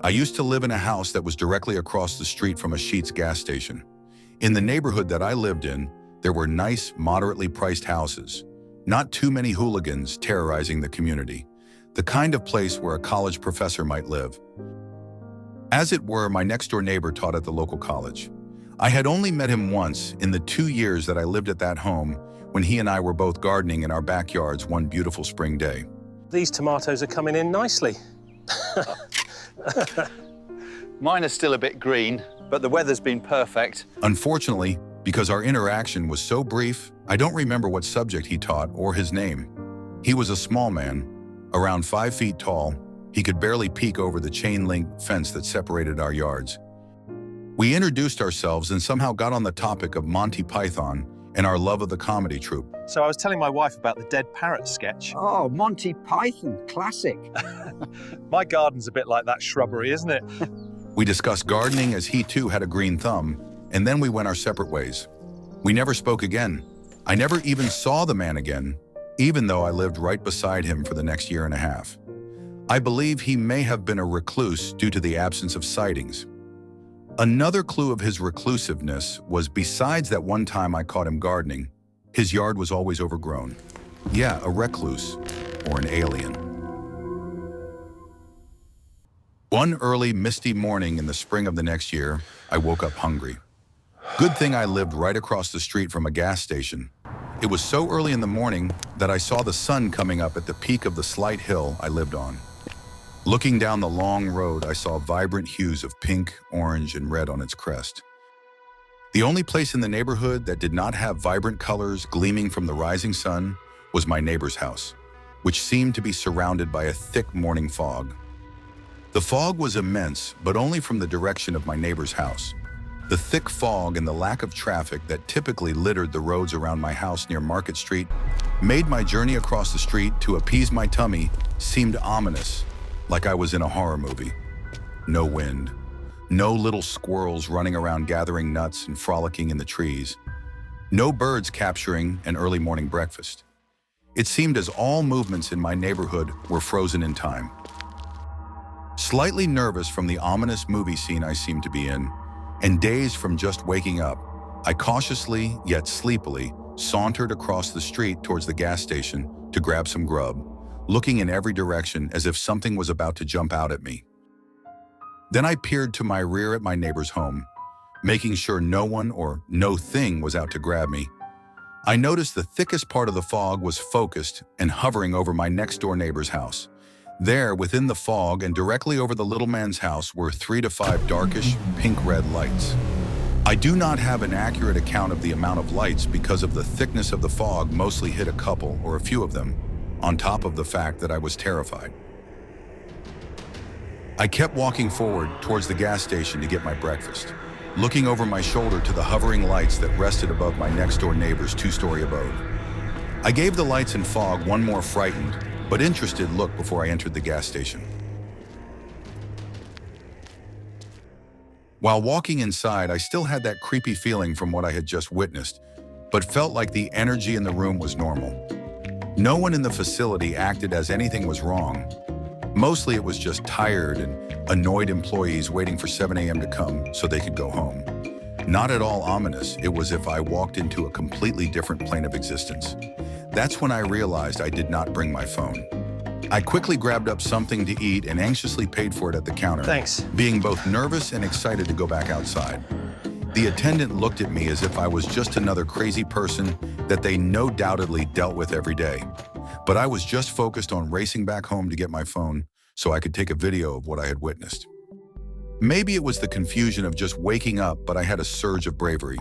I used to live in a house that was directly across the street from a Sheetz gas station. In the neighborhood that I lived in, there were nice, moderately priced houses. Not too many hooligans terrorizing the community. The kind of place where a college professor might live. As it were, my next-door neighbor taught at the local college. I had only met him once in the 2 years that I lived at that home, when he and I were both gardening in our backyards one beautiful spring day. These tomatoes are coming in nicely. Mine are still a bit green, but the weather's been perfect. Unfortunately, because our interaction was so brief, I don't remember what subject he taught or his name. He was a small man, around 5 feet tall. He could barely peek over the chain-link fence that separated our yards. We introduced ourselves and somehow got on the topic of Monty Python and our love of the comedy troupe. So I was telling my wife about the dead parrot sketch. Oh, Monty Python, classic. My garden's a bit like that shrubbery, isn't it? We discussed gardening as he too had a green thumb, and then we went our separate ways. We never spoke again. I never even saw the man again, even though I lived right beside him for the next year and a half. I believe he may have been a recluse due to the absence of sightings. Another clue of his reclusiveness was, besides that one time I caught him gardening, his yard was always overgrown. Yeah, a recluse, or an alien. One early, misty morning in the spring of the next year, I woke up hungry. Good thing I lived right across the street from a gas station. It was so early in the morning that I saw the sun coming up at the peak of the slight hill I lived on. Looking down the long road, I saw vibrant hues of pink, orange, and red on its crest. The only place in the neighborhood that did not have vibrant colors gleaming from the rising sun was my neighbor's house, which seemed to be surrounded by a thick morning fog. The fog was immense, but only from the direction of my neighbor's house. The thick fog and the lack of traffic that typically littered the roads around my house near Market Street made my journey across the street to appease my tummy seemed ominous, like I was in a horror movie. No wind. No little squirrels running around gathering nuts and frolicking in the trees. No birds capturing an early morning breakfast. It seemed as all movements in my neighborhood were frozen in time. Slightly nervous from the ominous movie scene I seemed to be in, and dazed from just waking up, I cautiously, yet sleepily, sauntered across the street towards the gas station to grab some grub, looking in every direction as if something was about to jump out at me. Then I peered to my rear at my neighbor's home, making sure no one or no thing was out to grab me. I noticed the thickest part of the fog was focused and hovering over my next-door neighbor's house. There, within the fog and directly over the little man's house, were 3 to 5 darkish, pink-red lights. I do not have an accurate account of the amount of lights because of the thickness of the fog mostly hit a couple or a few of them, on top of the fact that I was terrified. I kept walking forward towards the gas station to get my breakfast, looking over my shoulder to the hovering lights that rested above my next-door neighbor's 2-story abode. I gave the lights and fog one more frightened but interested look before I entered the gas station. While walking inside, I still had that creepy feeling from what I had just witnessed, but felt like the energy in the room was normal. No one in the facility acted as anything was wrong. Mostly it was just tired and annoyed employees waiting for 7 a.m. to come so they could go home. Not at all ominous, it was as if I walked into a completely different plane of existence. That's when I realized I did not bring my phone. I quickly grabbed up something to eat and anxiously paid for it at the counter, Thanks. being both nervous and excited to go back outside. The attendant looked at me as if I was just another crazy person that they no doubtedly dealt with every day. But I was just focused on racing back home to get my phone so I could take a video of what I had witnessed. Maybe it was the confusion of just waking up, but I had a surge of bravery.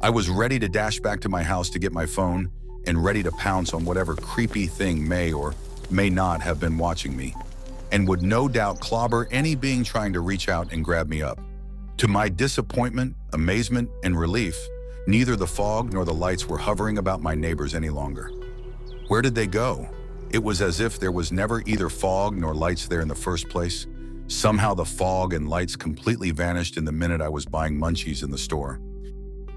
I was ready to dash back to my house to get my phone and ready to pounce on whatever creepy thing may or may not have been watching me, and would no doubt clobber any being trying to reach out and grab me up. To my disappointment, amazement, and relief, neither the fog nor the lights were hovering about my neighbors any longer. Where did they go? It was as if there was never either fog nor lights there in the first place. Somehow the fog and lights completely vanished in the minute I was buying munchies in the store.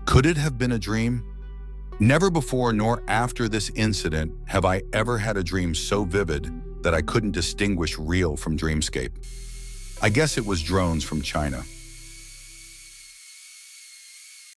Could it have been a dream? Never before nor after this incident have I ever had a dream so vivid that I couldn't distinguish real from dreamscape. I guess it was drones from China.